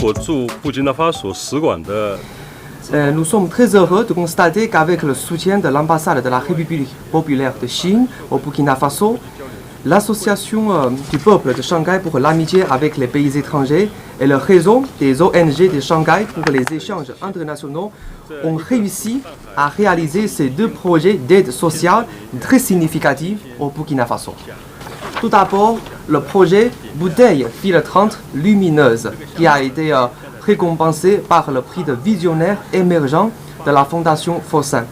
我驻布基纳法索使馆的。Nous sommes très heureux de constater qu'avec le soutien de l'ambassade de la République populaire de Chine au Burkina Faso, l'association du peuple de Shanghai pour l'amitié avec les pays étrangers et le réseau des ONG de Shanghai pour les échanges internationaux ont réussi à réaliser ces deux projets d'aide sociale très significatifs au Burkina Faso. Tout d'abord, le projet Bouteille filtrante lumineuse qui a été récompensé par le prix de visionnaire émergent de la Fondation Fosun.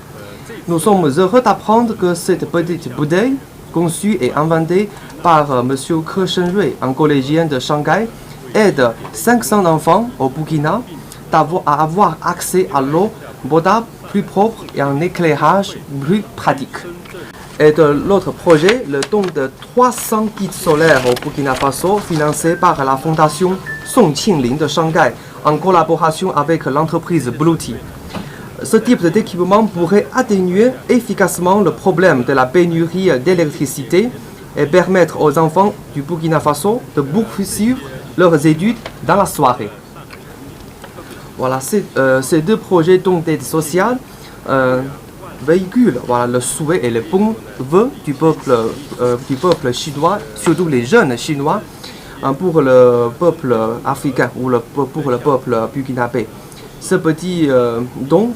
Nous sommes heureux d'apprendre que cette petite bouteille, conçue et inventée par M. Ke Shenrui, un collégien de Shanghai, aide 500 enfants au Burkina à avoir accès à l'eau potable plus propre et un éclairage plus pratique. Et de l'autre projet, le don de 300 kits solaires au Burkina Faso, financé par la Fondation Song Qingling de Shanghai, en collaboration avec l'entreprise Bluetooth. Ce type d'équipement pourrait atténuer efficacement le problème de la pénurie d'électricité et permettre aux enfants du Burkina Faso de poursuivre leurs études dans la soirée. Voilà, ces deux projets d'aide sociale véhiculent le souhait et les bons vœux du peuple chinois, surtout les jeunes chinois, pour le peuple africain ou pour le peuple burkinabé. Ce petit don,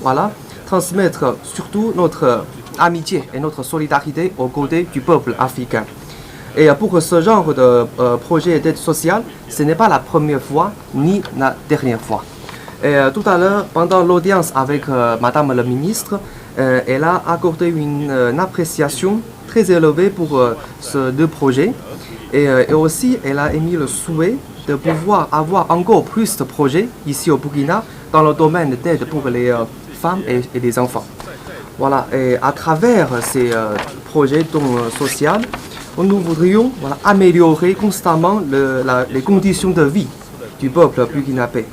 transmettre surtout notre amitié et notre solidarité aux côtés du peuple africain. Et pour ce genre de projet d'aide sociale, ce n'est pas la première fois ni la dernière fois. Et tout à l'heure, pendant l'audience avec Madame la ministre, elle a accordé une appréciation très élevée pour ces deux projets. Et aussi, elle a émis le souhait de pouvoir avoir encore plus de projets ici au Burkina dans le domaine d'aide pour les femmes et les enfants. Voilà, et à travers ces projets sociaux, nous voudrions améliorer constamment les conditions de vie du peuple burkinabé.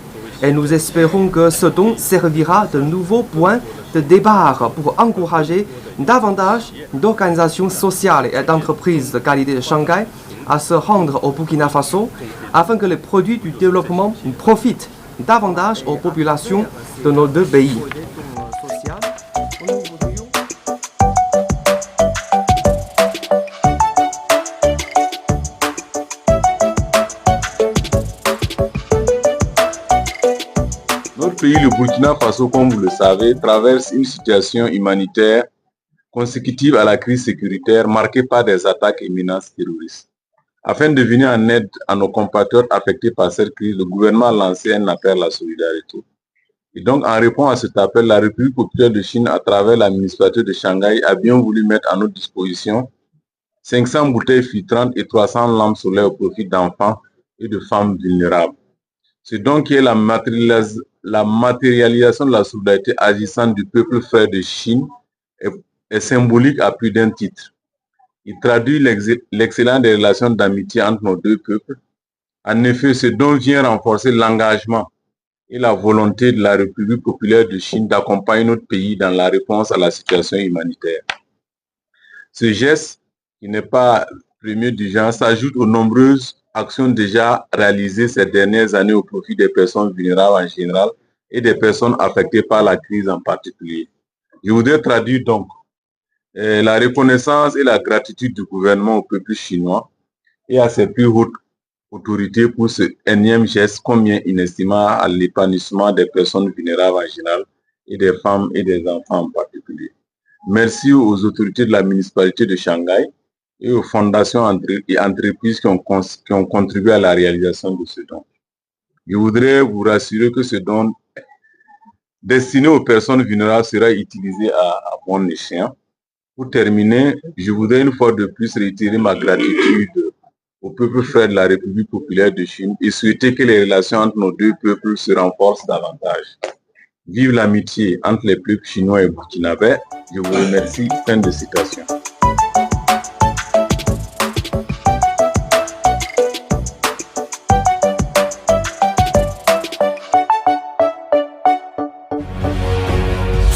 Et nous espérons que ce don servira de nouveaux points de départ pour encourager davantage d'organisations sociales et d'entreprises de qualité de Shanghai à se rendre au Burkina Faso afin que les produits du développement profitent davantage aux populations de nos deux pays. Notre pays, le Burkina Faso, comme vous le savez, traverse une situation humanitaire consécutive à la crise sécuritaire marquée par des attaques et menaces terroristes. Afin de venir en aide à nos compatriotes affectés par cette crise, le gouvernement a lancé un appel à la solidarité. Et donc, en réponse à cet appel, la République populaire de Chine, à travers la municipalité de Shanghai, a bien voulu mettre à notre disposition 500 bouteilles filtrantes et 300 lampes solaires au profit d'enfants et de femmes vulnérables. C'est donc qui est la matérialisation de la solidarité agissante du peuple frère de Chine est symbolique à plus d'un titre. Il traduit l'excellence des relations d'amitié entre nos deux peuples. En effet, ce don vient renforcer l'engagement et la volonté de la République populaire de Chine d'accompagner notre pays dans la réponse à la situation humanitaire. Ce geste, qui n'est pas premier du genre, s'ajoute aux nombreuses actions déjà réalisées ces dernières années au profit des personnes vulnérables en général et des personnes affectées par la crise en particulier. Je voudrais traduire donc la reconnaissance et la gratitude du gouvernement au peuple chinois et à ses plus hautes autorités pour ce énième geste combien inestimable à l'épanouissement des personnes vulnérables en général et des femmes et des enfants en particulier. Merci aux autorités de la municipalité de Shanghai et aux fondations et entreprises qui ont contribué à la réalisation de ce don. Je voudrais vous rassurer que ce don destiné aux personnes vulnérables sera utilisé à bon escient. Pour terminer, je voudrais une fois de plus réitérer ma gratitude au peuple frère de la République populaire de Chine et souhaiter que les relations entre nos deux peuples se renforcent davantage. Vive l'amitié entre les peuples chinois et burkinabés. Je vous remercie. Fin de citation.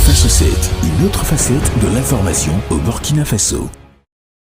Faso 7, une autre facette de l'information au Burkina Faso.